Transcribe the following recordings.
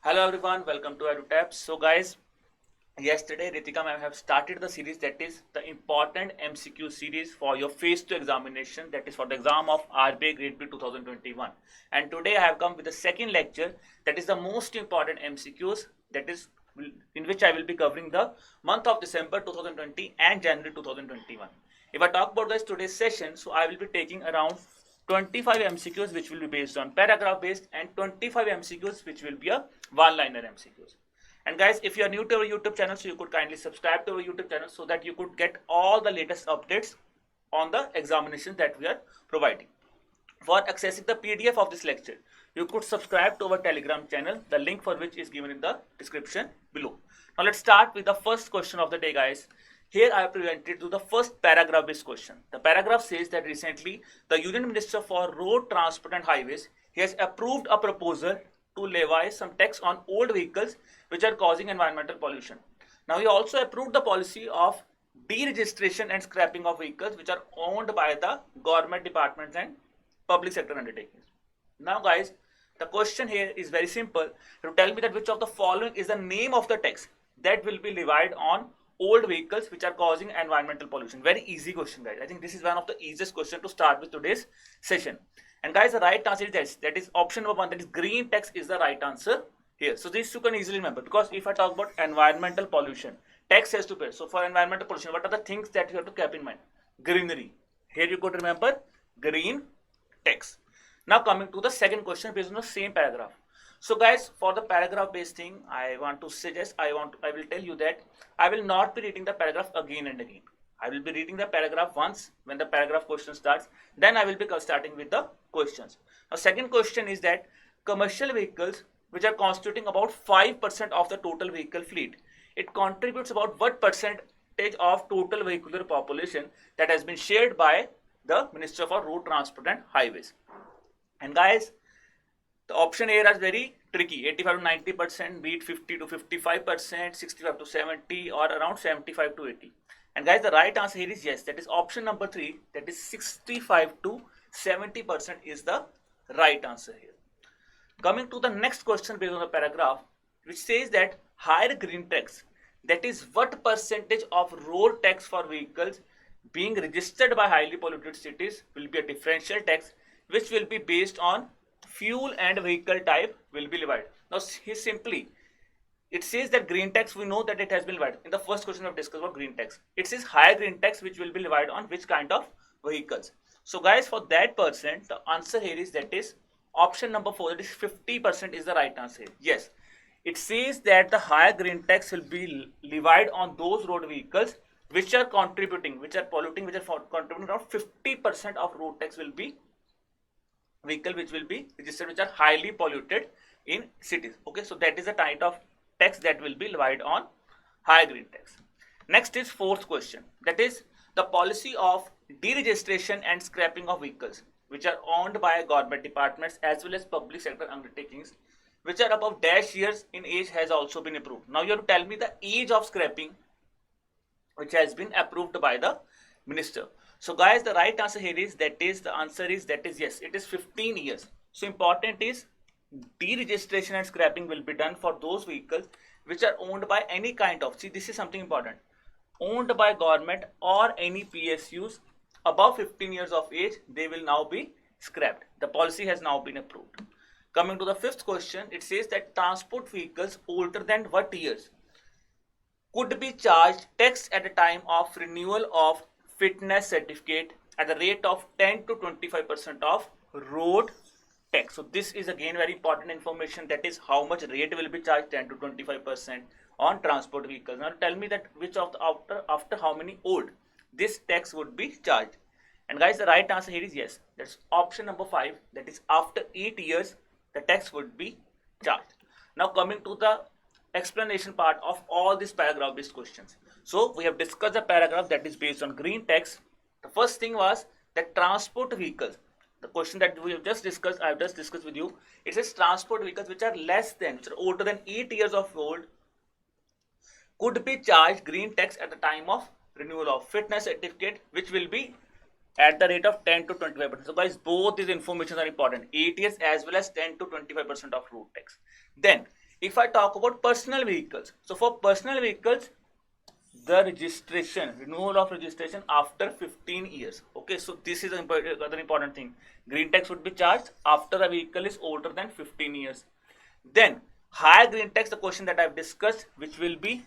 Hello everyone, welcome to EduTabs. So guys, yesterday Ritika ma'am have started the series that is the important MCQ series for your phase 2 examination, that is for the exam of RBI Grade B 2021. And today I have come with the second lecture that is the most important MCQs, that is in which I will be covering the month of December 2020 and January 2021. If I talk about this today's session, so I will be taking around 25 MCQs which will be based on paragraph based and 25 MCQs which will be a one liner MCQs. And guys, if you are new to our YouTube channel, so you could kindly subscribe to our YouTube channel so that you could get all the latest updates on the examinations that we are providing. For accessing the PDF of this lecture, you could subscribe to our Telegram channel, the link for which is given in the description below. Now let's start with the first question of the day, guys. Here I have presented to the first paragraph based question. The paragraph says that recently the Union Minister for Road Transport and Highways he has approved a proposal to levy some tax on old vehicles which are causing environmental pollution. Now he also approved the policy of deregistration and scrapping of vehicles which are owned by the government departments and public sector undertakings. Now guys, the question here is very simple. You tell me that which of the following is the name of the tax that will be levied on old vehicles which are causing environmental pollution. Very easy question, guys. I think this is one of the easiest question to start with today's session. And guys, the right answer is this. That is option number 1, that is green tax is the right answer here. So this you can easily remember, because if I talk about environmental pollution, tax has to pay. So for environmental pollution, what are the things that you have to keep in mind? Greenery. Here you could remember green tax. Now coming to the second question based on the same paragraph. So guys, for the paragraph based thing, I want to suggest, I will tell you that I will not be reading the paragraph again and again. I will be reading the paragraph once when the paragraph question starts. Then I will be starting with the questions. Now second question is that commercial vehicles which are constituting about 5% of the total vehicle fleet, it contributes about what percentage of total vehicular population that has been shared by the Minister for Road Transport and Highways. And guys, the option here is very tricky. 85 to 90%, be it 50 to 55%, 65 to 70, or around 75 to 80. And guys, the right answer here is yes. That is option number 3. That is 65 to 70% is the right answer here. Coming to the next question based on the paragraph, which says that higher green tax, that is what percentage of road tax for vehicles being registered by highly polluted cities will be a differential tax which will be based on fuel and vehicle type will be levied. Now simply, it says that green tax, we know that it has been levied. In the first question we have discussed about green tax. It says higher green tax which will be levied on which kind of vehicles. So guys, for that percent, the answer here is that is option number 4, that is 50% is the right answer. Yes, it says that the higher green tax will be levied on those road vehicles which are contributing, which are polluting, which are contributing around 50% of road tax will be vehicle which will be registered which are highly polluted in cities. Okay, so that is the type of tax that will be levied on high green tax. Next is fourth question, that is the policy of deregistration and scrapping of vehicles which are owned by government departments as well as public sector undertakings which are above dash years in age has also been approved. Now you have to tell me the age of scrapping which has been approved by the minister. So guys, the right answer here is that is the answer is that is yes, it is 15 years. So important is deregistration and scrapping will be done for those vehicles which are owned by any kind of, see this is something important, owned by government or any PSUs above 15 years of age, they will now be scrapped. The policy has now been approved. Coming to the fifth question, it says that transport vehicles older than what years could be charged tax at the time of renewal of fitness certificate at the rate of 10 to 25% of road tax. So this is again very important information, that is how much rate will be charged, 10 to 25% on transport vehicles. Now tell me that which of the after how many old this tax would be charged. And guys, the right answer here is yes, that's option number 5, that is after 8 years the tax would be charged. Now coming to the explanation part of all these paragraph based questions. So we have discussed the paragraph that is based on green tax. The first thing was that transport vehicles, the question that we have just discussed, I have just discussed with you, it says transport vehicles which are less than, which are older than 8 years of old could be charged green tax at the time of renewal of fitness certificate, which will be at the rate of 10 to 25%. So guys, both these informations are important, 8 years as well as 10 to 25% of road tax. Then If I talk about personal vehicles, so for personal vehicles, the registration, renewal of registration after 15 years. Okay, so this is another important thing. Green tax would be charged after the vehicle is older than 15 years. Then higher green tax, the question that I've discussed, which will be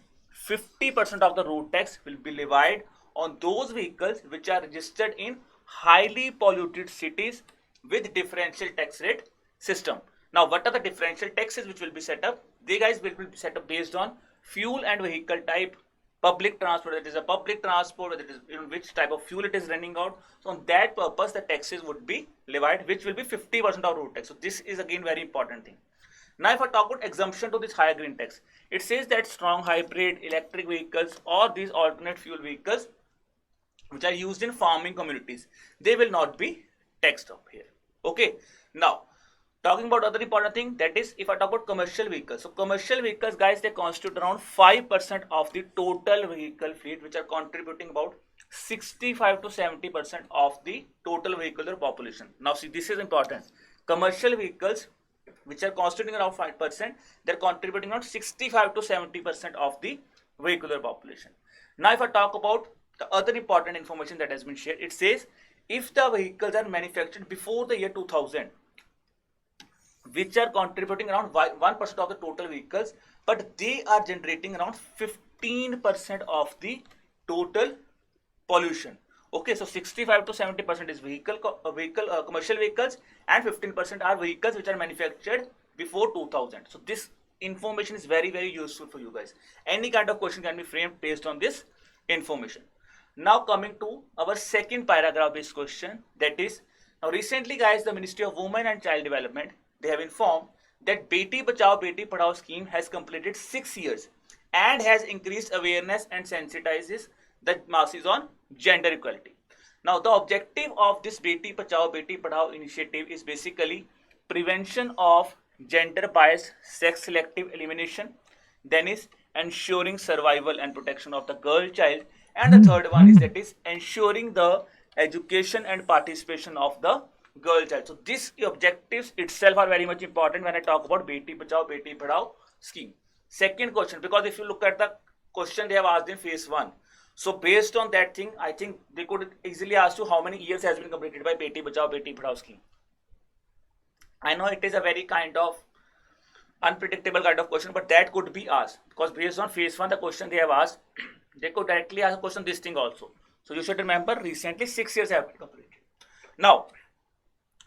50% of the road tax will be levied on those vehicles which are registered in highly polluted cities with differential tax rate system. Now, what are the differential taxes which will be set up? They guys will be set up based on fuel and vehicle type, public transport, that is a public transport, whether it is in which type of fuel it is running out. So on that purpose, the taxes would be levied, which will be 50% of road tax. So this is again very important thing. Now, if I talk about exemption to this higher green tax, it says that strong hybrid electric vehicles or these alternate fuel vehicles which are used in farming communities, they will not be taxed up here. Okay. Now, talking about other important thing, that is if I talk about commercial vehicles. So commercial vehicles, guys, they constitute around 5% of the total vehicle fleet, which are contributing about 65 to 70% of the total vehicular population. Now, see, this is important. Commercial vehicles, which are constituting around 5%, they're contributing around 65 to 70% of the vehicular population. Now, if I talk about the other important information that has been shared, it says if the vehicles are manufactured before the year 2000, which are contributing around 1% of the total vehicles, but they are generating around 15% of the total pollution. Okay, so 65 to 70% is commercial vehicles, and 15% are vehicles which are manufactured before 2000. So this information is very, very useful for you guys. Any kind of question can be framed based on this information. Now coming to our second paragraph based question, that is, now recently guys, the Ministry of Women and Child Development, they have informed that Beti Bachao Beti Padhao scheme has completed 6 years and has increased awareness and sensitizes the masses on gender equality. Now, the objective of this Beti Bachao Beti Padhao initiative is basically prevention of gender bias, sex selective elimination, then is ensuring survival and protection of the girl child, and the third one is that is ensuring the education and participation of the girl child. So these objectives itself are very much important when I talk about Beti Bachao Beti Padhao scheme. Second question, because if you look at the question they have asked in phase 1, so based on that thing, I think they could easily ask you how many years has been completed by Beti Bachao Beti Padhao scheme. I know it is a very kind of unpredictable kind of question, but that could be asked because based on phase 1, the question they have asked, they could directly ask a question this thing also. So you should remember recently 6 years have been completed. Now,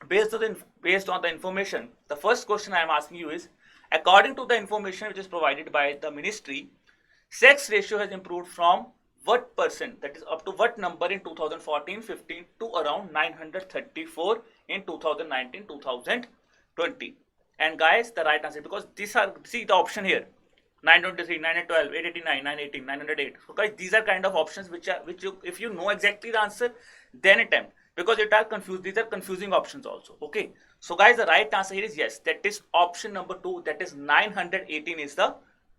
based on the information, the first question I am asking you is, according to the information which is provided by the ministry, sex ratio has improved from what percent, that is up to what number in 2014-15 to around 934 in 2019-2020. And guys, the right answer, because these are, see the option here, 923, 912, 889, 918, 908. So guys, these are kind of options which you, if you know exactly the answer, then attempt, because it are confused. These are confusing options also. Okay. So guys, the right answer here is yes. That is option number 2. That is 918 is the,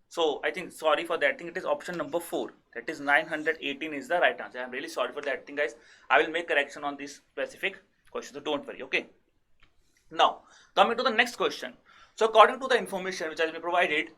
so I think, sorry for that thing. It is option number 4. That is 918 is the right answer. I am really sorry for that thing, guys. I will make correction on this specific question. So don't worry. Okay. Now, coming to the next question. So according to the information which has been provided,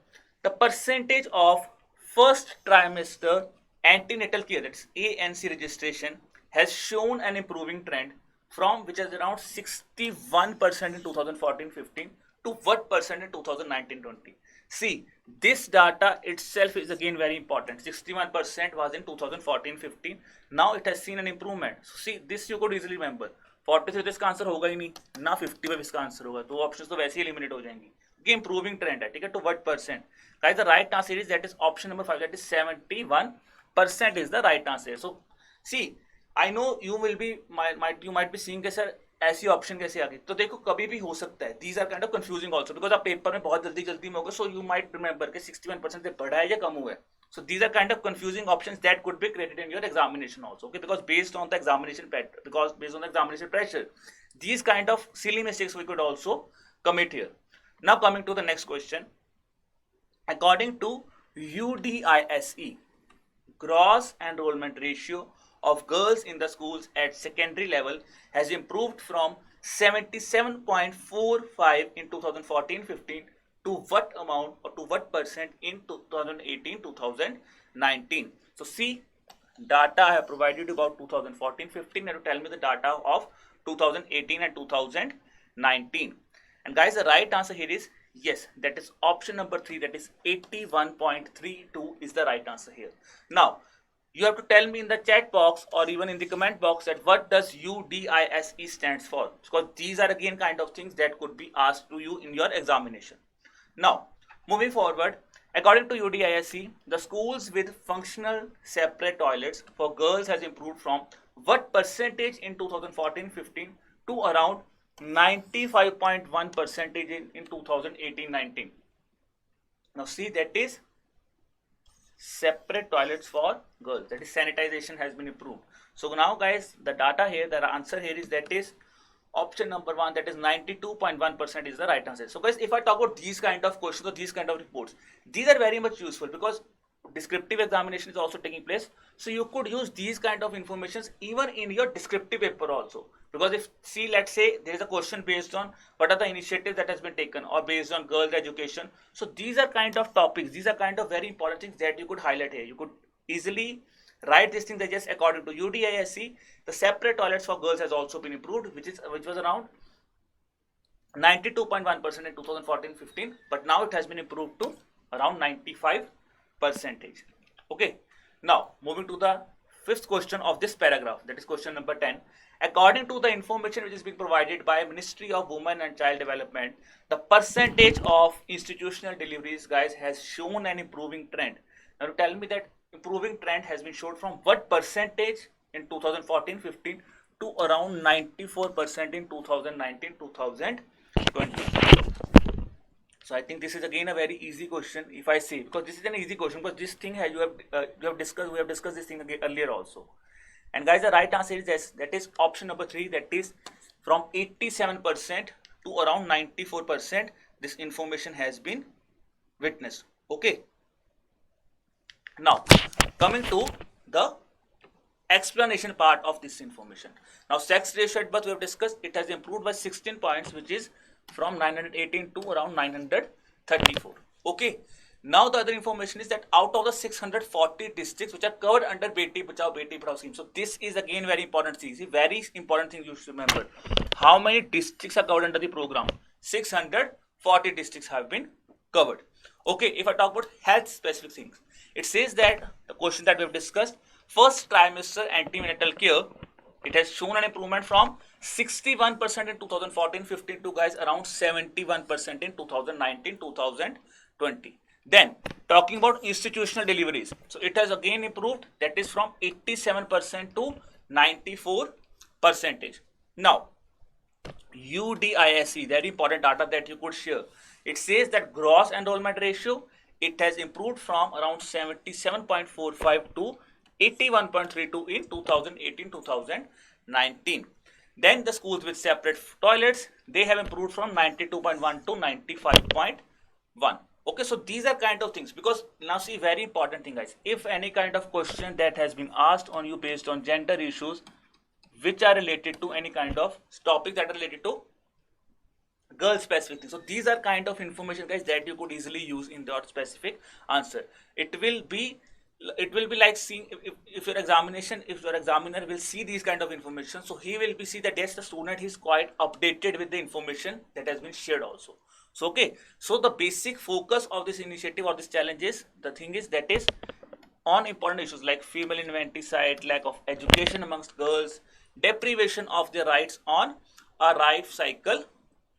the percentage of first trimester antenatal care, that's ANC registration, has shown an improving trend from which is around 61% in 2014-15 to what percent in 2019-20. See, this data itself is again very important. 61% was in 2014-15. Now it has seen an improvement. So see, this you could easily remember. 40 से तो इसका answer होगा ही नहीं ना, 50 पे इसका answer होगा, तो ऑप्शंस तो वैसे ही एलिमिनेट हो जाएंगी. ये इंप्रूविंग ट्रेंड है, ठीक है. To what percent? Guys, the right answer is that is option number 5, that is 71% is the right answer. So see, I know you will be you might be seeing के sir ऐसी option कैसे आ गई, तो देखो कभी भी हो सकता है. These are kind of confusing also because आप पेपर में बहुत जल्दी में होगा. सो यू माइट रिमेंबर कि 61% से बढ़ा है या कम हुआ है. So these are kind of confusing options that could be created in your examination also, okay, because based on the examination pressure, these kind of silly mistakes we could also commit here. Now coming to the next question, according to UDISE, gross enrollment ratio of girls in the schools at secondary level has improved from 77.45 in 2014-15 to what amount or to what percent in 2018-2019. So see, data I have provided you about 2014-15, and to tell me the data of 2018 and 2019. And guys, the right answer here is yes, that is option number 3, that is 81.32 is the right answer here. Now you have to tell me in the chat box or even in the comment box that what does UDISE stands for, because these are again kind of things that could be asked to you in your examination. Now moving forward, according to UDISE, the schools with functional separate toilets for girls has improved from what percentage in 2014-15 to around 95.1 percentage in 2018-19. Now see, that is separate toilets for girls, that is sanitization has been improved. So now guys, the data here, the answer here is that is option number 1, that is 92.1% is the right answer. So guys, if I talk about these kind of questions or these kind of reports, these are very much useful because descriptive examination is also taking place. So you could use these kind of informations even in your descriptive paper also, because if see, let's say there is a question based on what are the initiatives that has been taken or based on girls education. So these are kind of topics, these are kind of very important things that you could highlight here. You could easily write this thing that just according to UDISE, the separate toilets for girls has also been improved, which was around 92.1% in 2014-15, but now it has been improved to around 95%. Okay, now moving to the fifth question of this paragraph, that is question number 10. According to the information which is being provided by Ministry of Women and Child Development, the percentage of institutional deliveries, guys, has shown an improving trend. Now to tell me that improving trend has been shown from what percentage in 2014-15 to around 94% in 2019-2020. So I think this is again a very easy question if I say, because this is an easy question, because this thing we have discussed this thing again earlier also. And guys, the right answer is yes, that is option number 3, that is from 87% to around 94% this information has been witnessed. Okay, now coming to the explanation part of this information. Now sex ratio at birth we have discussed, it has improved by 16 points, which is from 918 to around 934. Okay, now the other information is that out of the 640 districts which are covered under Beti Bachao Beti Padhao scheme, so this is again very important thing. See, very important thing you should remember, how many districts are covered under the program. 640 districts have been covered. Okay, if I talk about health specific things, it says that the question that we have discussed, first trimester antenatal care, it has shown an improvement from 61% in 2014-15 to guys around 71% in 2019-2020. Then talking about institutional deliveries, so it has again improved, that is from 87% to 94%. Now UDISE, very important data that you could share, it says that gross enrollment ratio, it has improved from around 77.45 to 81.32 in 2018-2019. Then the schools with separate toilets, they have improved from 92.1 to 95.1. Okay, so these are kind of things, because now see, very important thing guys, if any kind of question that has been asked on you based on gender issues which are related to any kind of topic that are related to girl specific things, so these are kind of information guys that you could easily use in your specific answer. It will be like seeing if your examiner will see these kind of information, so he will be see that yes, the student is quite updated with the information that has been shared also. So okay, so the basic focus of this initiative or this challenge is, the thing is that is on important issues like female infanticide, lack of education amongst girls, deprivation of their rights on a life cycle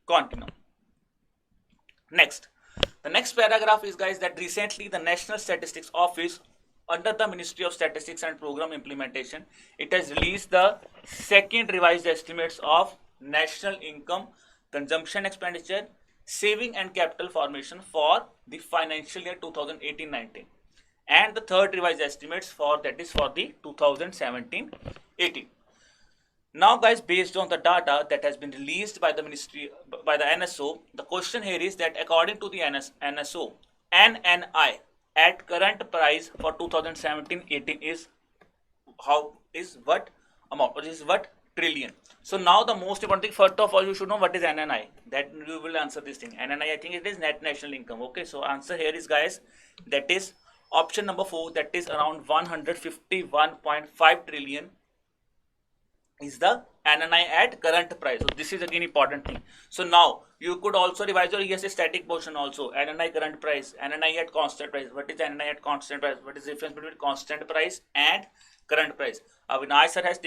continuum. Next, the next paragraph is guys that recently the National Statistics Office under the Ministry of Statistics and Program Implementation, it has released the second revised estimates of national income, consumption expenditure, saving and capital formation for the financial year 2018-19, and the third revised estimates for that is for the 2017-18. Now guys, based on the data that has been released by the ministry, by the NSO, the question here is that according to the NSO, NNI at current price for 2017-18 is what amount, or is what trillion. So now the most important thing, first of all, you should know what is NNI. That you will answer this thing. NNI, I think it is net national income. Okay, so answer here is, guys, that is option number 4. That is around 151.5 trillion is the NNI at current price. So this is again important thing. So now you could also revise your ESA static portion also. NNI current price, NNI at constant price. What is NNI at constant price? What is the difference between constant price and current price? Avinash sir has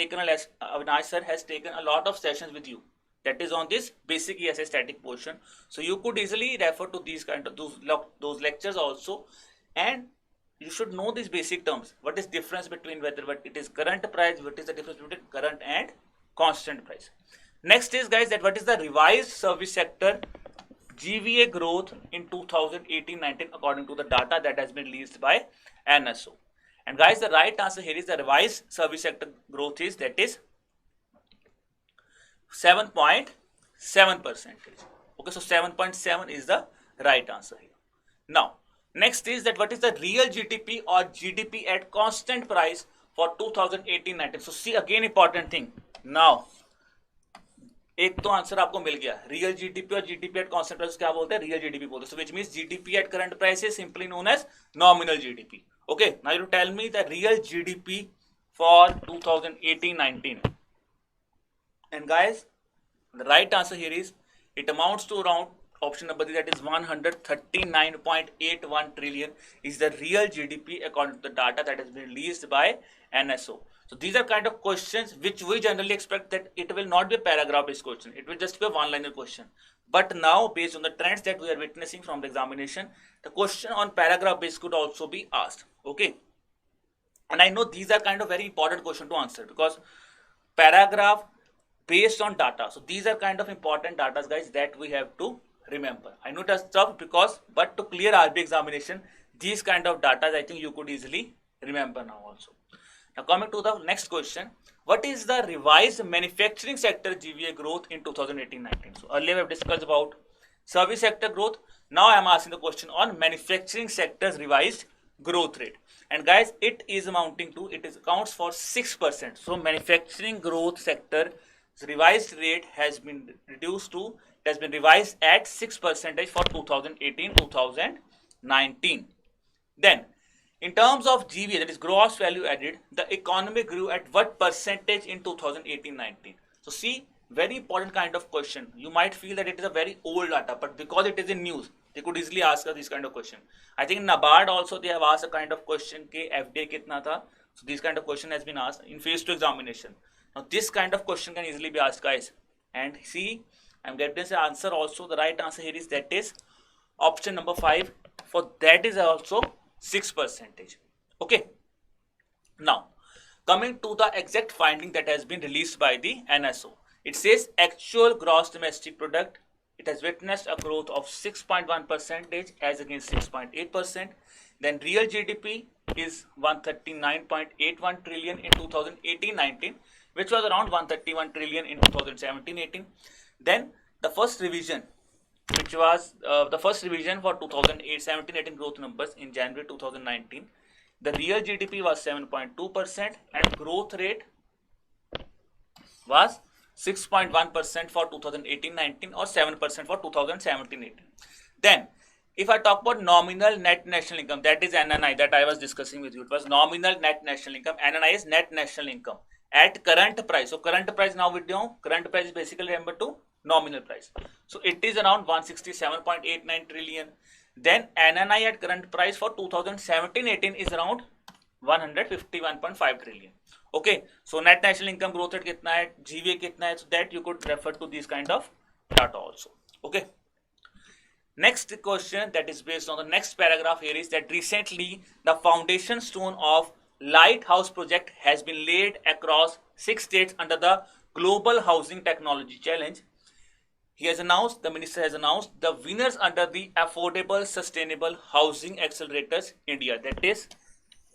taken a lot of sessions with you. That is on this basic ESA static portion. So you could easily refer to these kind of those lectures also, and you should know these basic terms. What is difference between whether it is current price, what is the difference between current and constant price. Next is, guys, that what is the revised service sector GVA growth in 2018-19 according to the data that has been released by NSO. And guys, the right answer here is the revised service sector growth is, that is 7.7%. Okay, so 7.7 is the right answer here. Now, next is that what is the real GDP or GDP at constant price for 2018-19. So see, again important thing. Now एक तो answer आपको मिल गया, real GDP और GDP at constant price क्या बोलते हैं, real GDP बोलते हैं. So which means GDP at current price is simply known as nominal GDP. Okay, now you tell me the real GDP for 2018-19. And guys, the right answer here is, it amounts to around option number 3, that is 139.81 trillion is the real GDP according to the data that has been released by NSO. So these are kind of questions which we generally expect that it will not be a paragraph based question, it will just be a one liner question. But now, based on the trends that we are witnessing from the examination, the question on paragraph based could also be asked. Okay, and I know these are kind of very important question to answer because paragraph based on data. So these are kind of important data, guys, that we have to remember. I know it is tough but to clear RB examination, these kind of data I think you could easily remember now also. Now coming to the next question, what is the revised manufacturing sector GVA growth in 2018-19? So earlier we have discussed about service sector growth. Now I am asking the question on manufacturing sector's revised growth rate. And guys, it is amounting to, it accounts for 6%. So manufacturing growth sector revised rate has been reduced to, it has been revised at 6% for 2018-2019. Then in terms of GVA, that is gross value added, the economy grew at what percentage in 2018-19? So see, very important kind of question. You might feel that it is a very old data, but because it is in news, they could easily ask us this kind of question. I think in NABARD also they have asked a kind of question ke FDI kitna tha. So this kind of question has been asked in phase 2 examination. Now this kind of question can easily be asked, guys. And see, I'm getting the answer also. The right answer here is, that is option number 5. For that is also 6%. Okay. Now coming to the exact finding that has been released by the NSO. It says actual gross domestic product, it has witnessed a growth of 6.1% as against 6.8%. Then real GDP is 139.81 trillion in 2018-19, which was around 131 trillion in 2017-18. Then the first revision, which was the first revision for 2017-18 growth numbers in January 2019, the real GDP was 7.2% and growth rate was 6.1% for 2018-19 or 7% for 2017-18. Then if I talk about nominal net national income, that is NNI that I was discussing with you. It was nominal net national income. NNI is net national income at current price. So current price, now we know current price is basically remember to nominal price. So it is around 167.89 trillion. Then NNI at current price for 2017-18 is around 151.5 trillion. Okay, so net national income growth rate kitna hai, GVA kitna hai, so that you could refer to these kind of data also. Okay. Next question that is based on the next paragraph here is that recently the foundation stone of Lighthouse project has been laid across 6 states under the Global Housing Technology Challenge. He has announced, the minister has announced the winners under the Affordable Sustainable Housing Accelerators India, that is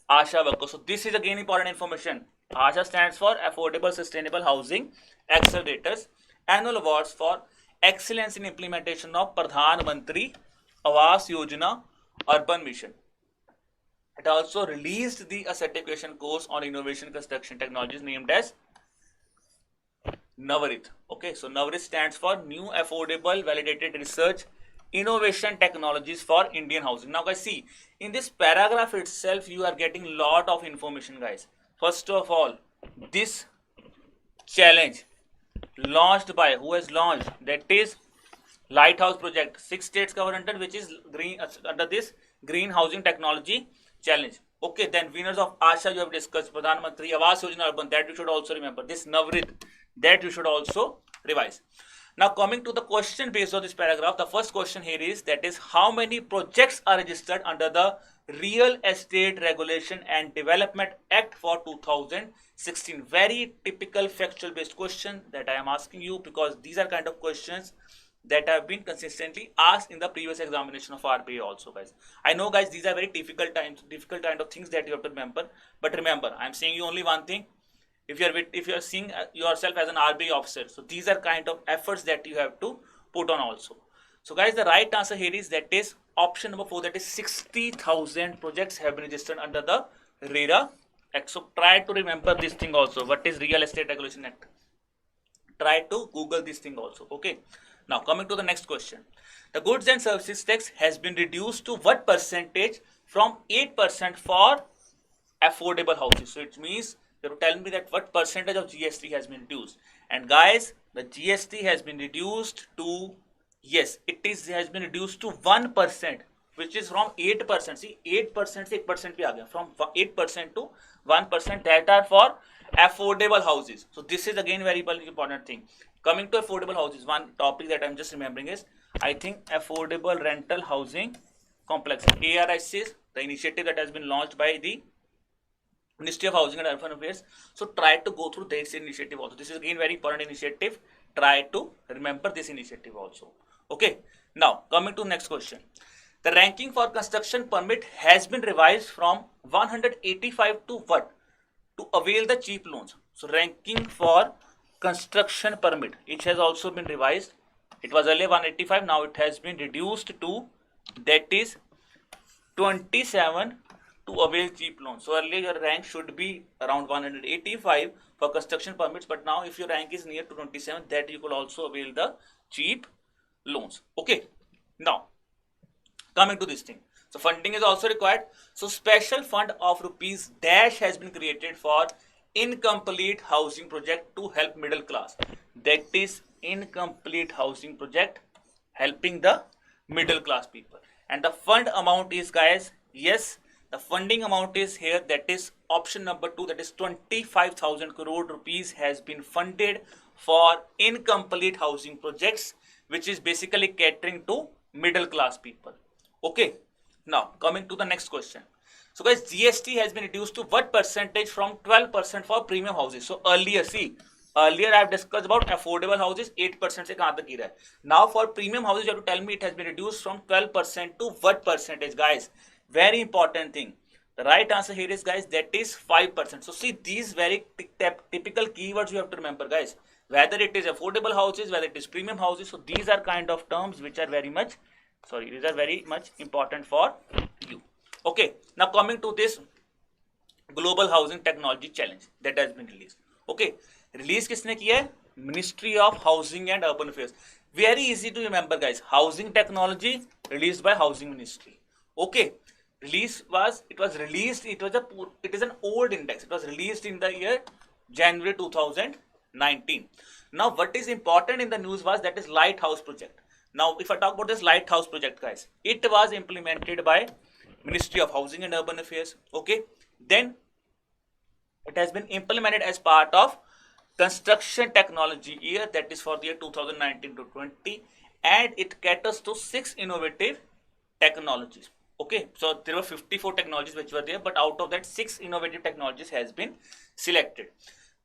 ASHA workers. So this is again important information. ASHA stands for Affordable Sustainable Housing Accelerators. Annual awards for excellence in implementation of Pradhan Mantri Awas Yojana Urban Mission. It also released the certification course on innovation construction technologies named as NAVRIT. Okay, so NAVRIT stands for New Affordable Validated Research Innovation Technologies for Indian Housing. Now guys, see, in this paragraph itself you are getting lot of information, guys. First of all, this challenge launched by, who has launched, that is Lighthouse Project. 6 states covered under, which is green, under this green housing technology challenge. Okay, then winners of Asha you have discussed, Pradhan Mantri Awas Yojana Urban, that you should also remember. This NAVRIT, that you should also revise. Now coming to the question based on this paragraph, the first question here is, that is, how many projects are registered under the Real Estate Regulation and Development Act for 2016? Very typical factual based question that I am asking you, because these are kind of questions that have been consistently asked in the previous examination of RBI also, guys. I know, guys, these are very difficult kind of things that you have to remember, but remember, I'm saying you only one thing. If you're seeing yourself as an RBI officer, so these are kind of efforts that you have to put on also. So guys, the right answer here is, that is option number 4, that is 60,000 projects have been registered under the RERA Act. So try to remember this thing also. What is Real Estate Regulation Act? Try to Google this thing also. Okay. Now coming to the next question. The goods and services tax has been reduced to what percentage from 8% for affordable houses? So it means you have to tell me that what percentage of GST has been reduced. And guys, the GST has been reduced to, yes, has been reduced to 1%, which is from 8%. See, 8% से 1% पे आ गया, from 8% to 1%, that are for affordable houses. So this is again very important thing. Coming to affordable houses, one topic that I'm just remembering is, I think, affordable rental housing complex, ARIC, the initiative that has been launched by the Ministry of Housing and Urban Affairs. So try to go through this initiative also. This is again very important initiative. Try to remember this initiative also. Okay. Now coming to next question. The ranking for construction permit has been revised from 185 to what? To avail the cheap loans. So ranking for construction permit, it has also been revised. It was earlier 185, now it has been reduced to, that is 27, to avail cheap loans. So earlier your rank should be around 185 for construction permits, but now if your rank is near to 27, that you could also avail the cheap loans. Okay. Now coming to this thing, so funding is also required. So special fund of rupees dash has been created for incomplete housing project to help middle class. That is incomplete housing project helping the middle class people. And the fund amount is, guys, yes, the funding amount is here, that is option number 2, that is 25,000 crore rupees has been funded for incomplete housing projects, which is basically catering to middle class people. Okay. Now coming to the next question. So guys, GST has been reduced to what percentage from 12% for premium houses? So earlier, see, earlier I have discussed about affordable houses, 8% से कहाँ तक गिरा है. Now for premium houses, you have to tell me it has been reduced from 12% to what percentage, guys? Very important thing. The right answer here is, guys, that is 5%. So see, these very typical keywords you have to remember, guys. Whether it is affordable houses, whether it is premium houses. So these are kind of terms which are very much, these are very much important for you. Okay, now coming to this global housing technology challenge that has been released. Okay, release किसने किया है? Ministry of Housing and Urban Affairs. Very easy to remember, guys. Housing technology released by Housing Ministry. Okay, it is an old index. It was released in the year January 2019. Now what is important in the news was, that is Lighthouse project. Now if I talk about this Lighthouse project, guys, it was implemented by Ministry of Housing and Urban Affairs. Okay, then it has been implemented as part of construction technology year, that is for the year 2019 to 20, and it caters to 6 innovative technologies. Okay, so there were 54 technologies which were there, but out of that 6 innovative technologies has been selected.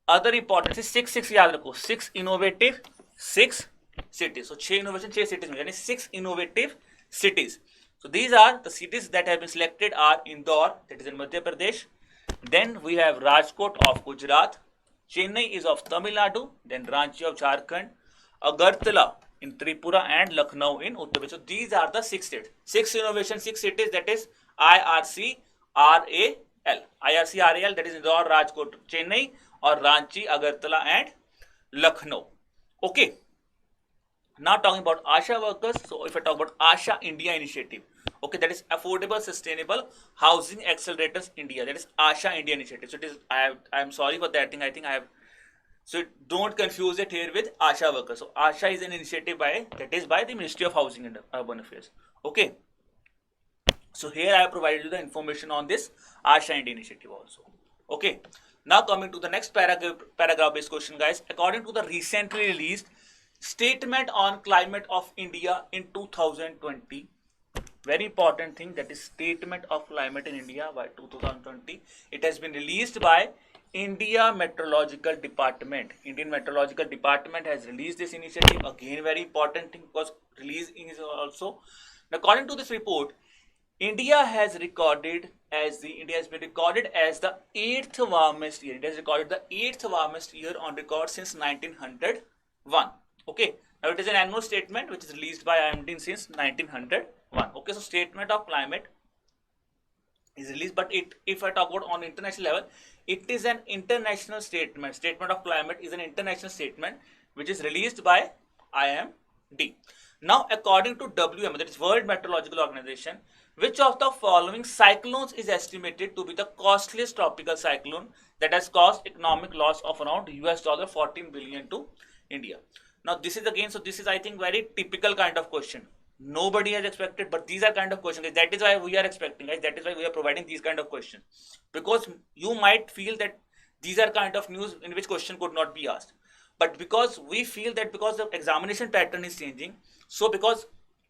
Other important is 6 याद रखो, 6 innovative 6 cities. So 6 innovation 6 cities में, यानी 6 innovative cities. So these are the cities that have been selected are Indore, that is in Madhya Pradesh. Then we have Rajkot of Gujarat. Chennai is of Tamil Nadu. Then Ranchi of Jharkhand. Agartala in Tripura and Lucknow in Uttar Pradesh. So these are the 6 states. 6 innovation, 6 cities, that is IRCRAL. IRCRAL, that is Indore, Rajkot, Chennai, or Ranchi, Agartala and Lucknow. Okay. Now talking about ASHA workers. So if I talk about ASHA India initiative, okay, that is Affordable Sustainable Housing Accelerators India. That is ASHA India initiative. So it is. I'm sorry for that thing. I think I have. So don't confuse it here with ASHA workers. So ASHA is an initiative by the Ministry of Housing and Urban Affairs. Okay. So here I have provided you the information on this ASHA India initiative also. Okay. Now coming to the next paragraph based question, guys. According to the recently released Statement on Climate of India in 2020, very important thing, that is Statement of Climate in India by 2020. It has been released by India Meteorological Department. Indian Meteorological Department has released this initiative. Again, very important thing, because release is also. According to this report, India has been recorded as the eighth warmest year. It has recorded the eighth warmest year on record since 1901. Okay. Now it is an annual statement which is released by IMD since 1901. Okay. So statement of climate is released, but if I talk about on international level, it is an international statement. Statement of climate is an international statement which is released by IMD. Now, according to WM, that is World Meteorological Organization, which of the following cyclones is estimated to be the costliest tropical cyclone that has caused economic loss of around $14 billion to India? Now, this is again, so this is, I think, very typical kind of question. Nobody has expected, but these are kind of questions. That is why we are expecting, guys. That is why we are providing these kind of questions, because you might feel that these are kind of news in which question could not be asked. But because we feel that because the examination pattern is changing, so because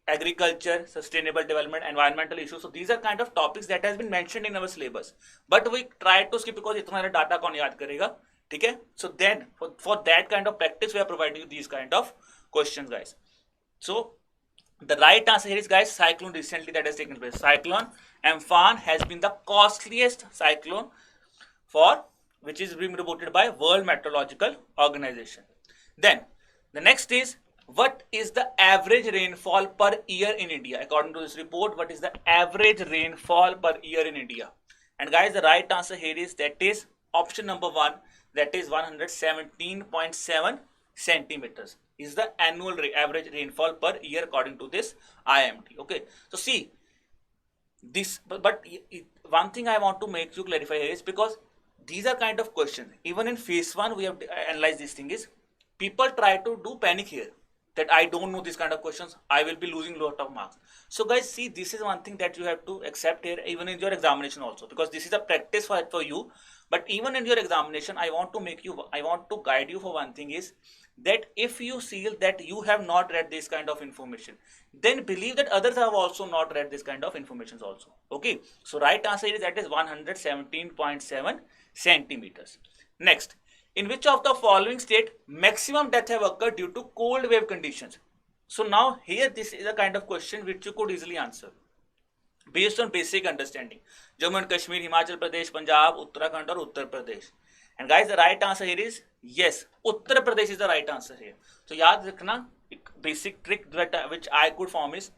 agriculture, sustainable development, environmental issues, so these are kind of topics that has been mentioned in our syllabus, but we try to skip because इतना सारा data कौन याद करेगा, ठीक है? So then for that kind of practice we are providing you these kind of questions, guys. So the right answer here is, guys, cyclone recently that has taken place. Cyclone Amphan has been the costliest cyclone for which is being reported by World Meteorological Organization. Then the next is, what is the average rainfall per year in India? According to this report, what is the average rainfall per year in India? And guys, the right answer here is, that is option number 1, that is 117.7 centimeters is the annual average rainfall per year according to this IMD. Okay, so see this, but one thing I want to make you clarify here is, because these are kind of questions, even in phase 1 we have analyzed this thing, is people try to do panic here that I don't know this kind of questions, I will be losing lot of marks. So guys, see, this is one thing that you have to accept here, even in your examination also, because this is a practice for you. But even in your examination, I want to guide you for one thing, is that if you feel that you have not read this kind of information, then believe that others have also not read this kind of information also. Okay, so right answer is, that is 117.7 centimeters. Next, in which of the following state maximum death have occurred due to cold wave conditions? So now here this is a kind of question which you could easily answer based on basic understanding. Jammu and Kashmir, Himachal Pradesh, Punjab, Uttarakhand or Uttar Pradesh. And guys, the right answer here is yes, Uttar Pradesh is the right answer here. So yaad rakhna, basic trick which I could form is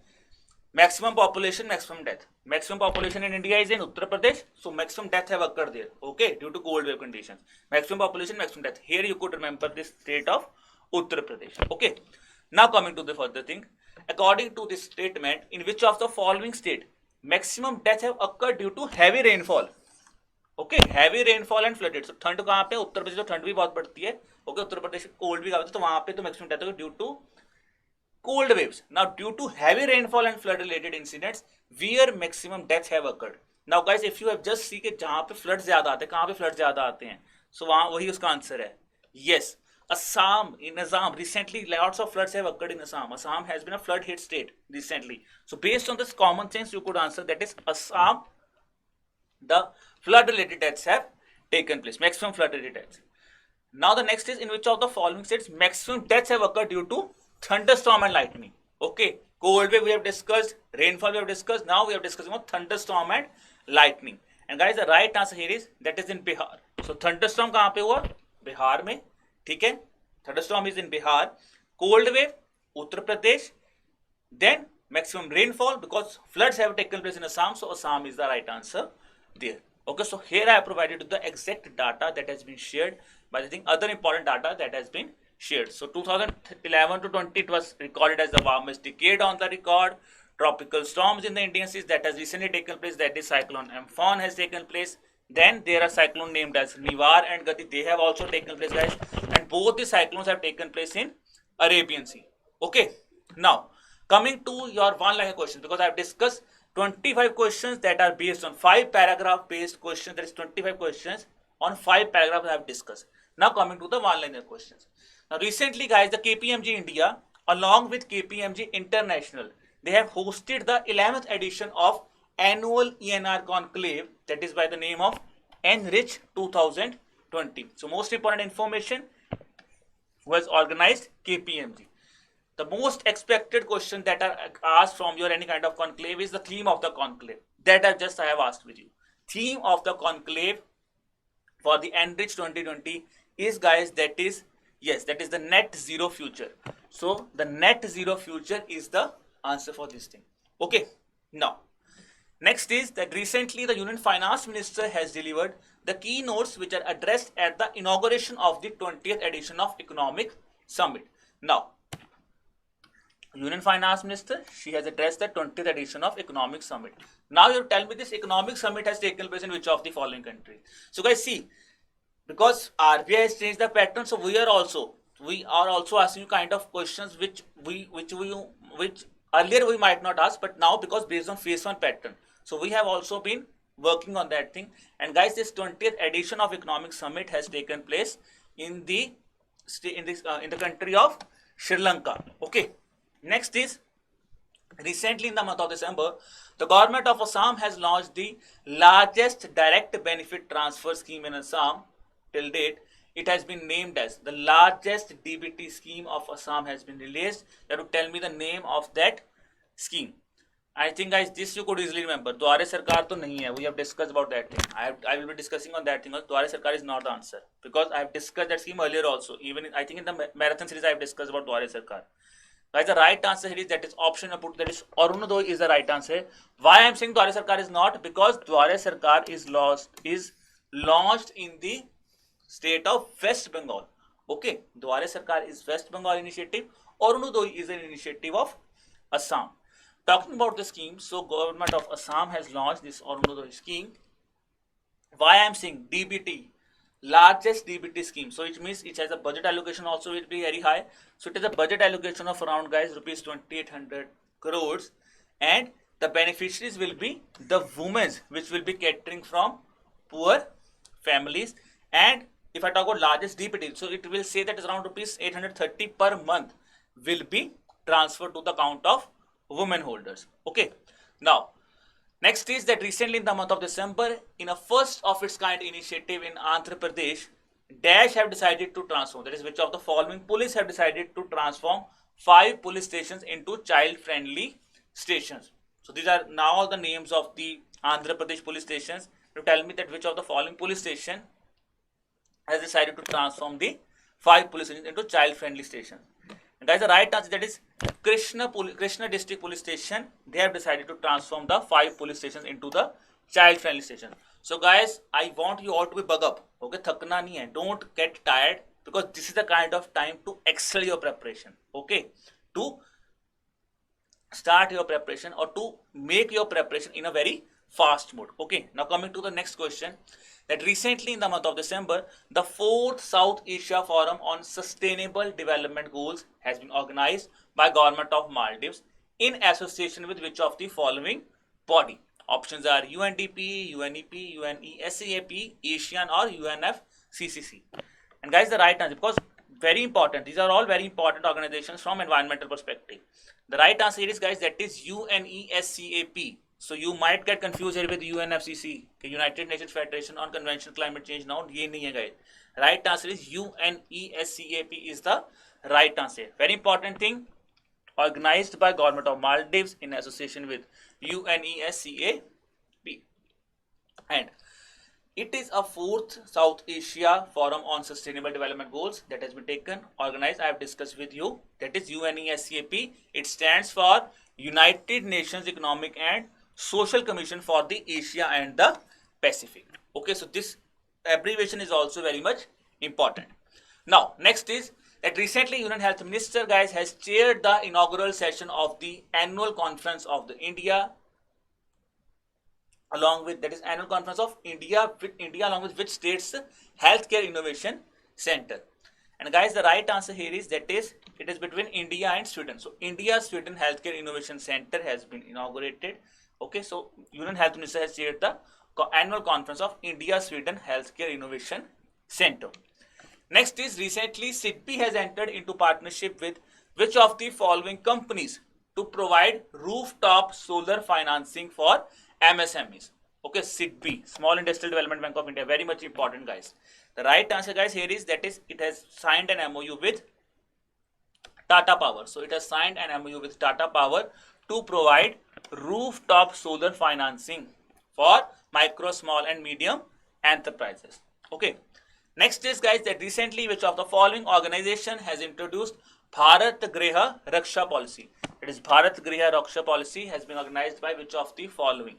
maximum population, maximum death. Maximum population in India is in Uttar Pradesh, so maximum death have occurred there, okay, due to cold wave conditions. Maximum population, maximum death. Here you could remember this state of Uttar Pradesh. Okay, now coming to the further thing. According to this statement, in which of the following state maximum death have occurred due to heavy rainfall? Okay, heavy rainfall and flooded. ठंड कहाँ पे? उत्तर प्रदेश, तो ठंड भी बहुत पड़ती है. Okay, Uttar Pradesh cold भी होता है, तो वहां पे तो मैक्सिमम डेथ होगा due to cold waves. Now due to heavy rainfall and flood related incidents, where maximum deaths have occurred. Now guys, if you have just see कि जहां पे फ्लड ज्यादा आते हैं, कहां पे फ्लड ज्यादा आते हैं, so वहां वही उसका आंसर है. Yes, Assam, in Assam recently lots of floods have occurred in Assam. Assam has been a flood hit state recently. So based on this common sense, you could answer that is Assam. The flood related deaths have taken place, maximum flood related deaths. Now the next is, in which of the following states maximum deaths have occurred due to thunderstorm and lightning? Okay, cold wave we have discussed, rainfall we have discussed, now we have discussed about thunderstorm and lightning. And guys, the right answer here is, that is in Bihar. So thunderstorm कहाँ पे हुआ? बिहार में, ठीक है. Thunderstorm is in Bihar. Cold wave, Uttar Pradesh. Then maximum rainfall, because floods have taken place in Assam, so Assam is the right answer there. Okay, so here I have provided the exact data that has been shared by the thing, other important data that has been shared. So 2011 to 20 it was recorded as the warmest decade on the record. Tropical storms in the Indian seas that has recently taken place, that is cyclone Amphan has taken place. Then there are cyclones named as Nivar and Gati, they have also taken place, guys, and both the cyclones have taken place in Arabian Sea. Okay, now coming to your one line questions, because I have discussed 25 questions that are based on 5 paragraph based questions. There is 25 questions on 5 paragraphs I have discussed. Now coming to the one liner questions. Now recently, guys, the KPMG India along with KPMG International, they have hosted the 11th edition of annual ENR conclave, that is by the name of Enrich 2020. So most important information was organized KPMG. The most expected question that are asked from your any kind of conclave is the theme of the conclave. That I have asked with you. Theme of the conclave for the Enrich 2020 is, guys, that is the net zero future. So the net zero future is the answer for this thing. Okay, now next is that recently the Union Finance Minister has delivered the keynotes which are addressed at the inauguration of the 20th edition of Economic Summit. Now Union Finance Minister, she has addressed the 20th edition of Economic Summit. Now you tell me, this Economic Summit has taken place in which of the following countries? So guys, see, because RBI has changed the pattern, so we are also asking you kind of questions which earlier we might not ask, but now because based on phase 1 pattern, so we have also been working on that thing. And guys, this 20th edition of Economic Summit has taken place in the country of Sri Lanka. Okay. Next is, recently in the month of December, the government of Assam has launched the largest direct benefit transfer scheme in Assam till date. It has been named as the largest DBT scheme of Assam has been released. You have to tell me the name of that scheme. I think, guys, this you could easily remember. Dware Sarkar to nahi hai. We have discussed about that thing. I will be discussing on that thing. Dware Sarkar is not the answer, because I have discussed that scheme earlier also. Even I think in the marathon series I have discussed about Dware Sarkar. Guys, the right answer here is, that is option I put, that is Arunodoi is the right answer. Why I am saying Dware Sarkar is not? Because Dware Sarkar is launched in the state of West Bengal. Okay, Dware Sarkar is West Bengal initiative. Arunodoi is an initiative of Assam. Talking about the scheme, so government of Assam has launched this Arunodoi scheme. Why I am saying DBT, largest DBT scheme, so it means it has a budget allocation also will be very high. So it is a budget allocation of around, guys, rupees 2800 crores, and the beneficiaries will be the women which will be catering from poor families. And if I talk about largest DBT, so it will say that is around rupees 830 per month will be transferred to the account of women holders. Okay, now next is that recently in the month of December, in a first of its kind initiative in Andhra Pradesh, Dash have decided to transform, that is which of the following police have decided to transform 5 police stations into child friendly stations. So these are now the names of the Andhra Pradesh police stations. You tell me that which of the following police station has decided to transform the 5 police stations into child friendly stations. And guys, the right answer, that is Krishna District Police Station. They have decided to transform the 5 police stations into the child friendly station. So guys, I want you all to be bug up. Okay, thakna nahi hai. Don't get tired, because this is the kind of time to excel your preparation. Okay, to start your preparation or to make your preparation in a very fast mode. Okay, now coming to the next question, that recently in the month of December, the 4th South Asia Forum on Sustainable Development Goals has been organized by Government of Maldives in association with which of the following body? Options are UNDP, UNEP, UNESCAP, ASEAN, or UNFCCC. And guys, the right answer, because very important, these are all very important organizations from environmental perspective. The right answer is, guys, that is UNESCAP. So you might get confused here with UNFCCC, United Nations Federation on Convention Climate Change. Now, ये नहीं है, guys. Right answer is UNESCAP is the right answer. Very important thing, organized by Government of Maldives in association with UNESCAP. And it is a 4th South Asia Forum on Sustainable Development Goals that has been taken, organized. I have discussed with you. That is UNESCAP. It stands for United Nations Economic and Social Commission for the Asia and the Pacific. Okay, so this abbreviation is also very much important. Now, next is that recently Union Health Minister, guys, has chaired the inaugural session of the annual conference of the India, along with, that is, annual conference of India along with which states healthcare innovation center. And guys, the right answer here is, that is, it is between India and Sweden. So India Sweden Healthcare Innovation Center has been inaugurated. Okay, so Union Health Minister has chaired the annual conference of India Sweden Healthcare Innovation Center. Next is, recently SIDBI has entered into partnership with which of the following companies to provide rooftop solar financing for MSMEs? Okay, SIDBI, Small Industrial Development Bank of India, very much important, guys. The right answer, guys, here is, that is, it has signed an MOU with Tata Power. So it has signed an MOU with Tata Power to provide rooftop solar financing for micro, small and medium enterprises. Okay. Next is, guys, that recently which of the following organization has introduced Bharat Griha Raksha policy? It is Bharat Griha Raksha policy has been organized by which of the following?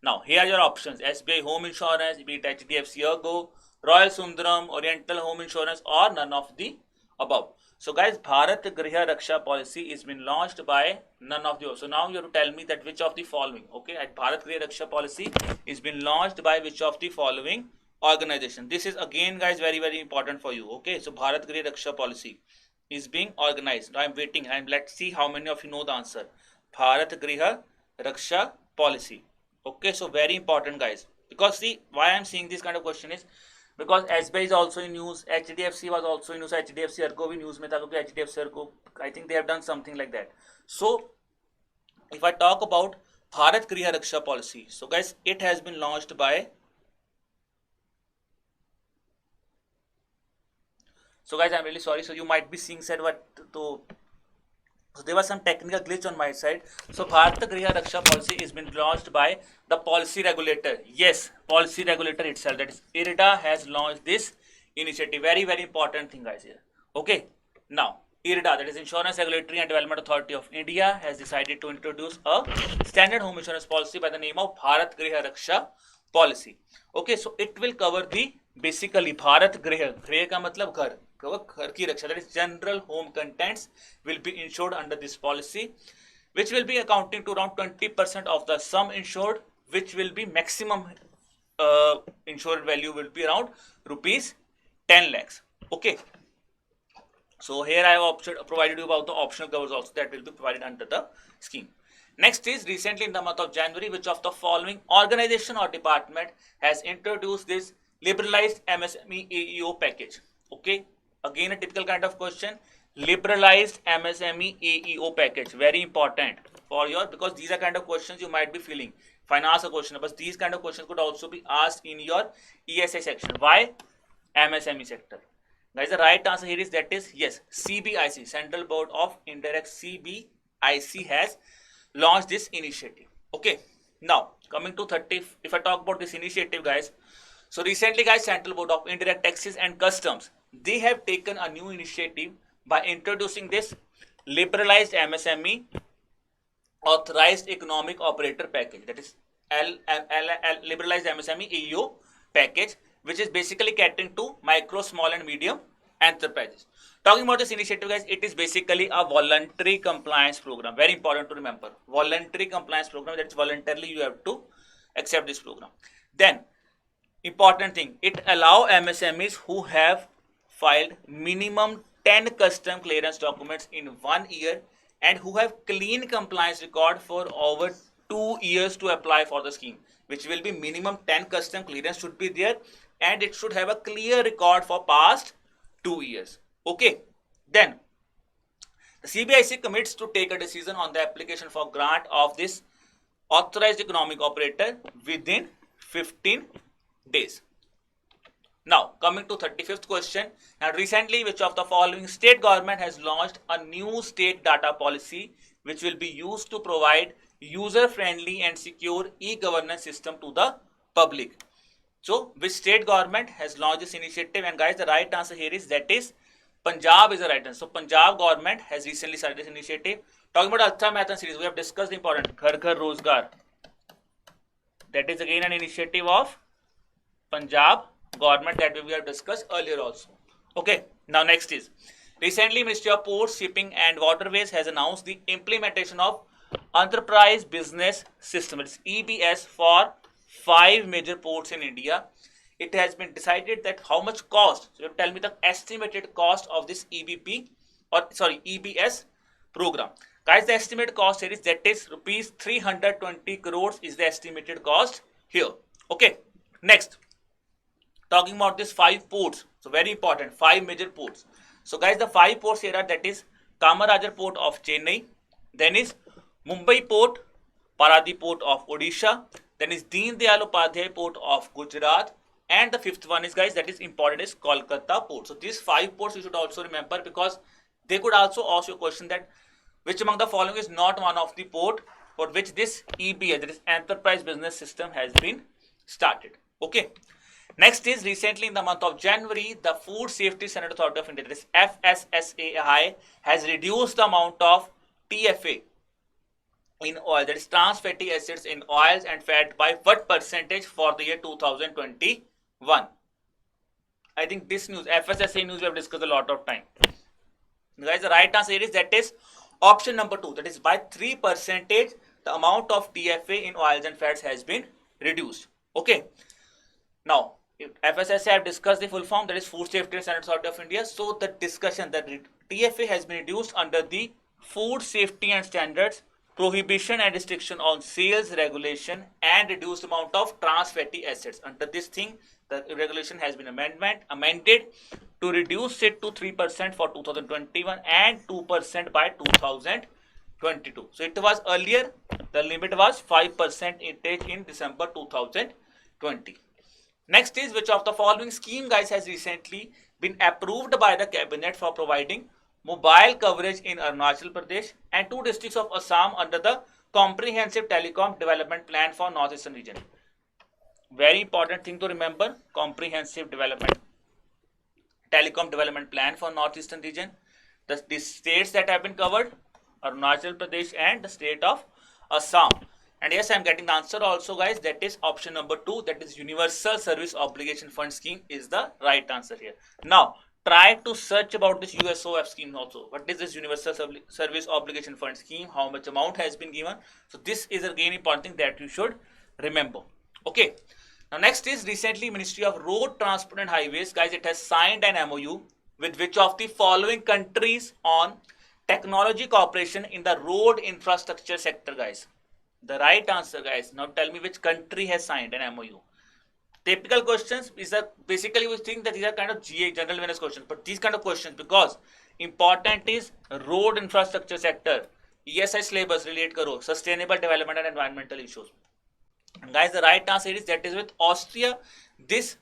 Now, here are your options: SBI Home Insurance, be it HDFC Ergo, Royal Sundaram, Oriental Home Insurance, or none of the above. So, guys, Bharat Griha Raksha policy is been launched by none of the above. So now you have to tell me that which of the following. Okay, Bharat Griha Raksha policy is been launched by which of the following organization. This is again, guys, very important for you. Okay, so Bharat Griha Raksha policy is being organized. Now I'm waiting and let's see how many of you know the answer. Bharat Griha Raksha policy. Okay, so very important, guys, because see why I'm seeing this kind of question is because SBI is also in news, HDFC was also in news, HDFC Ergo भी news में था क्योंकि HDFC Ergo I think they have done something like that. So if I talk about Bharat Griha Raksha policy, so guys, it has been launched by, so guys, I'm really sorry. So you might be seeing said what to. So there was some technical glitch on my side. So Bharat Griha Raksha policy is been launched by the policy regulator. Yes, policy regulator itself, that is IRDA, has launched this initiative. Very important thing, guys, here. Okay, now IRDA, that is Insurance Regulatory and Development Authority of India, has decided to introduce a standard home insurance policy by the name of Bharat Griha Raksha policy. Okay, so it will cover the basically Bharat Griha. Griha का मतलब घर, घर की रक्षा, that is general home contents will be insured under this policy, which will be accounting to around 20% of the sum insured, which will be maximum insured value will be around rupees 10 lakhs. Okay, so here I have provided you about the optional covers also that will be provided under the scheme. Next is, recently in the month of January, which of the following organization or department has introduced this liberalized MSME AEO package? Okay, again a typical kind of question, liberalized MSME AEO package, very important for your, because these are kind of questions you might be feeling if I ask a question, but these kind of questions could also be asked in your ESI section. Why MSME sector? Guys, the right answer here is, that is, yes, CBIC, Central Board of Indirect, CBIC has launched this initiative. Okay, now coming to 30, if I talk about this initiative, guys, so recently, guys, Central Board of Indirect Taxes and Customs, they have taken a new initiative by introducing this liberalized MSME authorized economic operator package, that is liberalized MSME AEO package, which is basically catering to micro, small and medium enterprises. Talking about this initiative, guys, it is basically a voluntary compliance program. Very important to remember, voluntary compliance program, that is voluntarily you have to accept this program. Then important thing, it allow MSMEs who have filed minimum 10 custom clearance documents in 1 year and who have clean compliance record for over 2 years to apply for the scheme, which will be minimum 10 custom clearance should be there and it should have a clear record for past 2 years. Okay, then the CBIC commits to take a decision on the application for grant of this authorized economic operator within 15 days. Now coming to 35th question, now recently which of the following state government has launched a new state data policy which will be used to provide user friendly and secure e-governance system to the public? So which state government has launched this initiative? And guys, the right answer here is, that is Punjab is the right answer. So Punjab government has recently started this initiative. Talking about Artha Mehta series, we have discussed the important Ghar Ghar Rozgar. That is again an initiative of Punjab government that we have discussed earlier also. Okay, now next is, Recently, Ministry of Ports, Shipping and Waterways has announced the implementation of Enterprise Business System, it's EBS, for 5 major ports in India. It has been decided that how much cost. So you tell me the estimated cost of this EBP, or sorry, EBS program. Guys, the estimated cost here is, that is rupees 320 crores is the estimated cost here. Okay, next, talking about this 5 ports. So very important, 5 major ports. So guys, the 5 ports here are, that is Kamarajar Port of Chennai, then is Mumbai Port, Paradip Port of Odisha, then is Deen Dayal Upadhyay Port of Gujarat, and the 5th one is, guys, that is important, is Kolkata Port. So these 5 ports you should also remember, because they could also ask you a question that which among the following is not one of the port for which this EBS, that is Enterprise Business System, has been started. Okay. Next is, recently in the month of January, the Food Safety Standard Authority of India, that is FSSAI, has reduced the amount of TFA in oil, that is trans fatty acids in oils and fat, by what percentage for the year 2021? I think this news, FSSAI news, we have discussed a lot of time. Guys, the right answer is, that is option number 2, that is by 3% the amount of TFA in oils and fats has been reduced. Okay. Now, FSSAI have discussed the full form, that is Food Safety Standards Authority of India. So the discussion that TFA has been reduced under the Food Safety and Standards Prohibition and Restriction on Sales Regulation and Reduced Amount of Trans Fatty Acids. Under this thing, the regulation has been amended to reduce it to 3% for 2021 and 2% by 2022. So it was earlier, the limit was 5% in December 2020. Next is, which of the following scheme, guys, has recently been approved by the cabinet for providing mobile coverage in Arunachal Pradesh and 2 districts of Assam under the Comprehensive Telecom Development Plan for Northeastern region? Very important thing to remember, Comprehensive Telecom Development Plan for Northeastern region. The states that have been covered, Arunachal Pradesh and the state of Assam. And yes, I am getting the answer also, guys. That is option number 2, that is Universal Service Obligation Fund scheme is the right answer here. Now, try to search about this USOF scheme also. What is this Universal Service Obligation Fund scheme? How much amount has been given? So this is again important thing that you should remember. Okay. Now next is, recently Ministry of Road Transport and Highways, guys, it has signed an MOU with which of the following countries on technology cooperation in the road infrastructure sector, guys? The right answer, guys. Now tell me which country has signed an MOU. Typical questions is that basically we think that these are kind of GA, general awareness questions, but these kind of questions, because important is road infrastructure sector, ESI syllabus relate karo, sustainable development and environmental issues. And guys, the right answer is, that is with Austria. This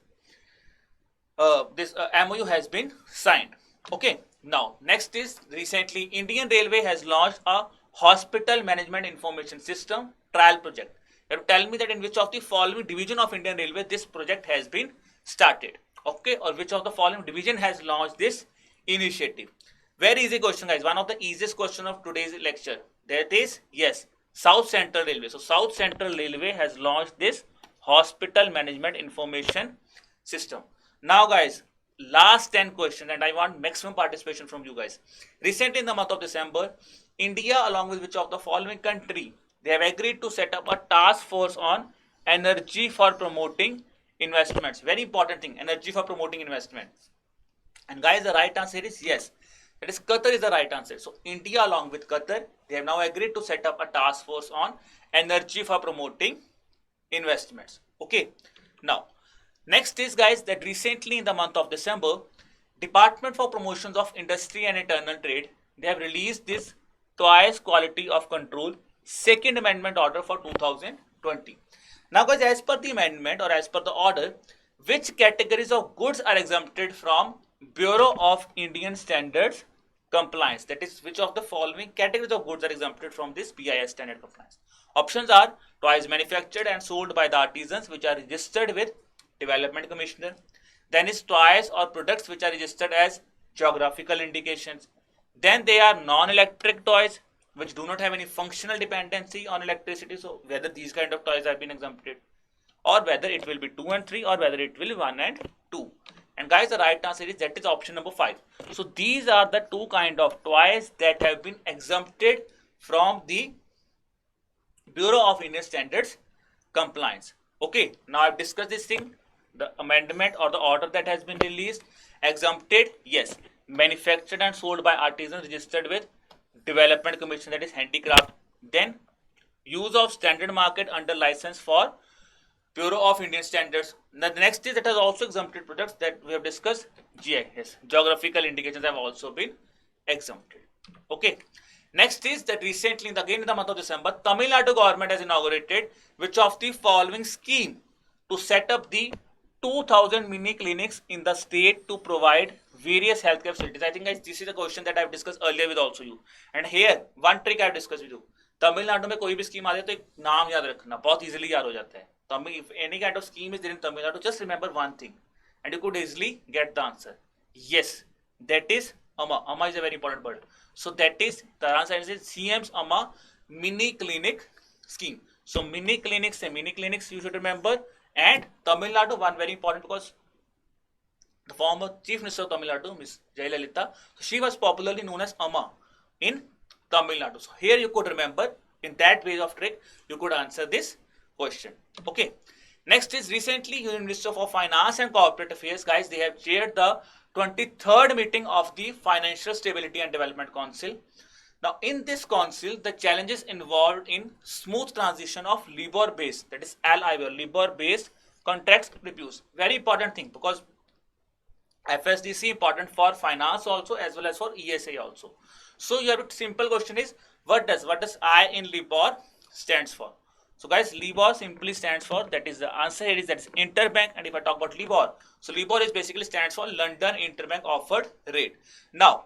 MOU has been signed. Okay. Now next is, recently Indian Railway has launched a Hospital Management Information System trial project. You have to tell me that in which of the following division of Indian Railway this project has been started. Okay, or which of the following division has launched this initiative? Very easy question, guys. One of the easiest question of today's lecture. That is, yes, South Central Railway. So South Central Railway has launched this Hospital Management Information System. Now, guys, last 10 questions, and I want maximum participation from you guys. Recently in the month of December, India, along with which of the following country, they have agreed to set up a task force on energy for promoting investments. Very important thing, energy for promoting investments. And guys, the right answer is yes. That is, Qatar is the right answer. So India along with Qatar, they have now agreed to set up a task force on energy for promoting investments. Okay. Now, next is, guys, that recently in the month of December, Department for Promotions of Industry and Internal Trade, they have released this Twice Quality of Control Second Amendment Order for 2020. Now, guys, as per the amendment or as per the order, which categories of goods are exempted from Bureau of Indian Standards compliance? That is, which of the following categories of goods are exempted from this BIS standard compliance? Options are toys manufactured and sold by the artisans which are registered with Development Commissioner. Then is toys or products which are registered as geographical indications. Then they are non-electric toys which do not have any functional dependency on electricity. So whether these kind of toys have been exempted, or whether it will be 2 and 3, or whether it will be 1 and 2. And And guys, the right answer is that is option number 5. So these are the two kind of toys that have been exempted from the Bureau of Indian Standards compliance. Okay, now I've discussed this thing, the amendment or the order that has been released. Exempted, yes, manufactured and sold by artisans registered with Development Commission, that is handicraft. Then use of standard market under license for Bureau of Indian Standards. The next is that has also exempted products that we have discussed. GIS, geographical indications, have also been exempted. Okay. Next is that recently, again in the month of December, Tamil Nadu government has inaugurated which of the following scheme to set up the 2000 mini clinics in the state to provide various healthcare facilities. I think guys, this is a question that I have discussed earlier with also you. And here, one trick I have discussed with you. Tamil Nadu में कोई भी scheme आती है तो एक नाम याद रखना, बहुत इजीली याद हो जाता है. If any kind of scheme is there in Tamil Nadu, just remember one thing and you could easily get the answer. Yes, that is AMA. AMA is a very important word. So that is, the answer is CM's AMA mini clinic scheme. So mini clinics and mini clinics you should remember. And Tamil Nadu, one very important, because the former Chief Minister of Tamil Nadu, Ms. Jayalalitha, she was popularly known as AMA in Tamil Nadu. So here you could remember, in that way of trick, you could answer this question. Okay. Next is recently Union Minister for Finance and Corporate Affairs, guys, they have chaired the 23rd meeting of the Financial Stability and Development Council. Now in this council, the challenges involved in smooth transition of LIBOR based, that is LIBOR, LIBOR based contracts reviews. Very important thing, because FSDC important for finance also as well as for ESA also. So your simple question is, what does I in LIBOR stands for? So guys, LIBOR simply stands for, that is the answer here is that is interbank. And if I talk about LIBOR, so LIBOR is basically stands for London Interbank Offered Rate. Now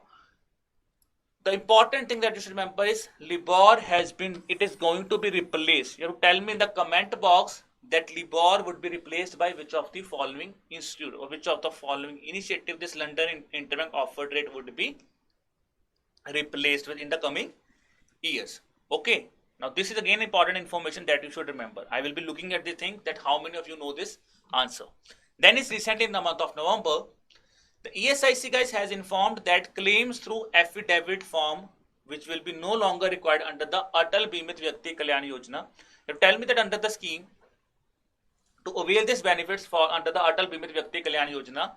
the important thing that you should remember is LIBOR has been, it is going to be replaced. You have to tell me in the comment box that LIBOR would be replaced by which of the following institute or which of the following initiative this London Interbank Offered Rate would be replaced with in the coming years. Okay. Now this is again important information that you should remember. I will be looking at the thing that how many of you know this answer. Then is recently in the month of November, the ESIC guys has informed that claims through affidavit form which will be no longer required under the Atal Bimit Vyakti Kalyan Yojana. You tell me that under the scheme to avail this benefits for under the Atal Bimit Vyakti Kalyan Yojana,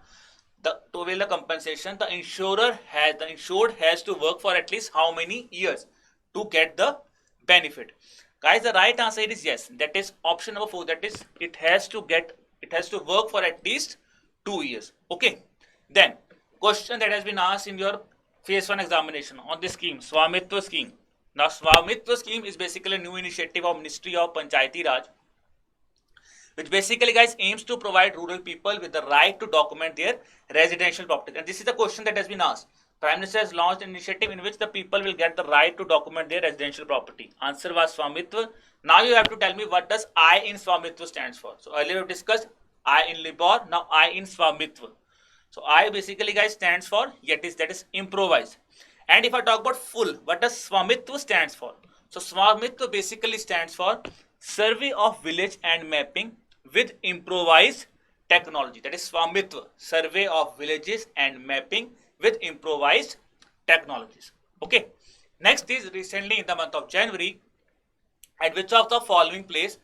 to avail the compensation, the insured has to work for at least how many years to get the benefit? Guys, the right answer is yes, that is option number 4, that is it has to work for at least 2 years. Okay. Then question that has been asked in your phase 1 examination on this scheme, Swamitva scheme. Now Swamitva scheme is basically a new initiative of Ministry of Panchayati Raj, which basically guys aims to provide rural people with the right to document their residential property. And this is the question that has been asked. Prime Minister has launched an initiative in which the people will get the right to document their residential property. Answer was Swamitva. Now you have to tell me what does I in Swamitva stands for. So earlier we discussed I in LIBOR, now I in Swamitva. So I basically guys stands for that is improvise. And if I talk about full, what does Swamitva stands for? So Swamitva basically stands for Survey of Village and Mapping with Improvised Technology. That is Swamitva, Survey of Villages and Mapping with improvised technologies. Okay. Next is recently in the month of January, at which of the following place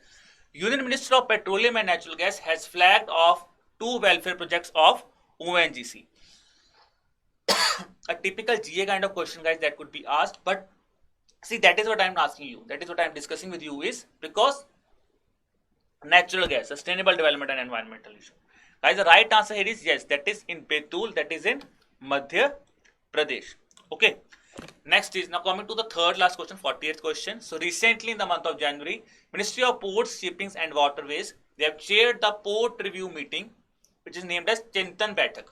Union Minister of Petroleum and Natural Gas has flagged off 2 welfare projects of ONGC. A typical GA kind of question, guys, that could be asked, but see, that is what I am asking you, that is what I am discussing with you, is because natural gas, sustainable development and environmental issue. Guys, the right answer here is yes, that is in Betul, that is in Madhya Pradesh. Okay. Next is now coming to the third last question, 48th question. So recently in the month of January, Ministry of Ports, Shippings and Waterways, they have chaired the port review meeting, which is named as Chintan Baitak,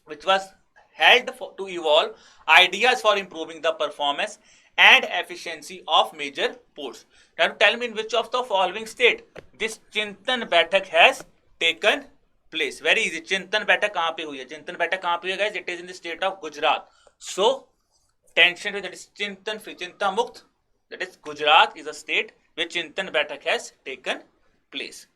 which was held to evolve ideas for improving the performance and efficiency of major ports. Now tell me in which of the following state this Chintan Baitak has taken place. Very easy. Chintan Baitak kahan pe hui hai? Chintan Baitak kahan pe hui hai, guys? It is in the state of Gujarat. So tension, that is Chintan free, Chinta Mukt, that is Gujarat is a state where Chintan Baitak has taken place.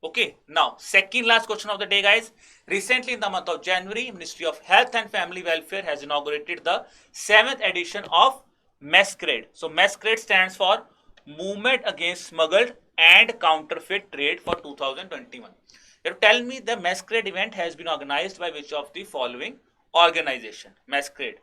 Okay, now second last question of the day, guys. Recently in the month of January, Ministry of Health and Family Welfare has inaugurated the 7th edition of Masquerade. So Masquerade stands for Movement Against Smuggled and Counterfeit Trade for 2021. You tell me the Masquerade event has been organized by which of the following organization? Masquerade.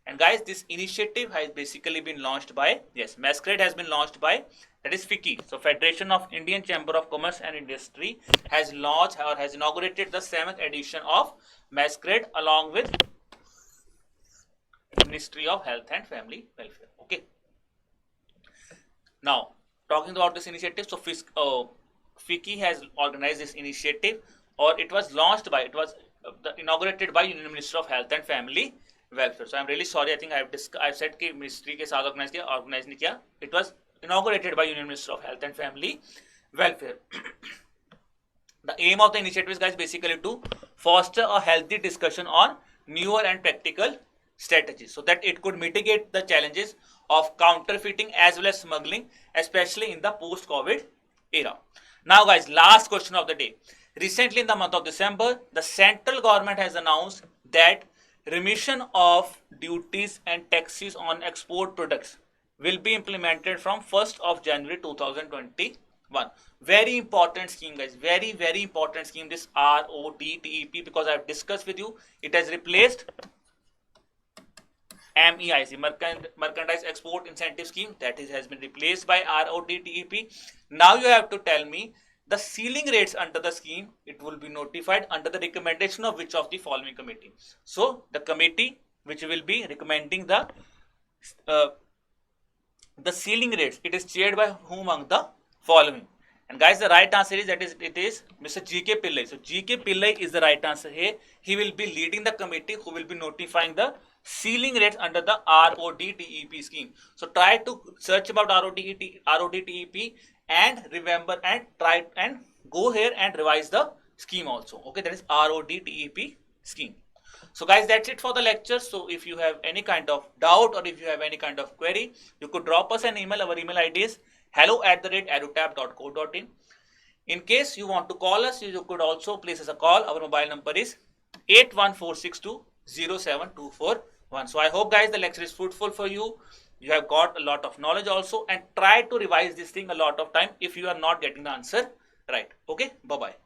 And guys, this initiative has basically been launched by, yes, Masquerade has been launched by, that is FICCI. So Federation of Indian Chamber of Commerce and Industry has launched or has inaugurated the 7th edition of Masquerade along with Ministry of Health and Family Welfare. Okay. Now, talking about this initiative, so FICCI has organized this initiative, or it was launched by, it was inaugurated by Union Minister of Health and Family Welfare. So I'm really sorry, I think I've said कि ministry के साथ organize नहीं किया. It was inaugurated by Union Minister of Health and Family Welfare. The aim of the initiative is, guys, basically to foster a healthy discussion on newer and practical strategies so that it could mitigate the challenges of counterfeiting as well as smuggling, especially in the post-COVID era. Now, guys, last question of the day. Recently in the month of December, the central government has announced that remission of duties and taxes on export products will be implemented from 1st of January 2021. Very important scheme, guys. Very, very important scheme, this RODTEP, because I have discussed with you. It has replaced MEIC, Merchandise Export Incentive Scheme, that has been replaced by RODTEP. Now you have to tell me the ceiling rates under the scheme. It will be notified under the recommendation of which of the following committee. So the committee which will be recommending the ceiling rates, it is chaired by whom among the following? And guys, the right answer is it is Mr. G.K. Pillai. So G.K. Pillai is the right answer here. He will be leading the committee who will be notifying the ceiling rates under the RODTEP scheme. So try to search about RODTEP and remember and try and go here and revise the scheme also. Okay, that is RODTEP scheme. So guys, that's it for the lecture. So if you have any kind of doubt or if you have any kind of query, you could drop us an email. Our email ID is hello@edutab.co.in. In case you want to call us, you could also place us a call. Our mobile number is 814620724. So I hope, guys, the lecture is fruitful for you. You have got a lot of knowledge also, and try to revise this thing a lot of time if you are not getting the answer right. Okay, bye bye.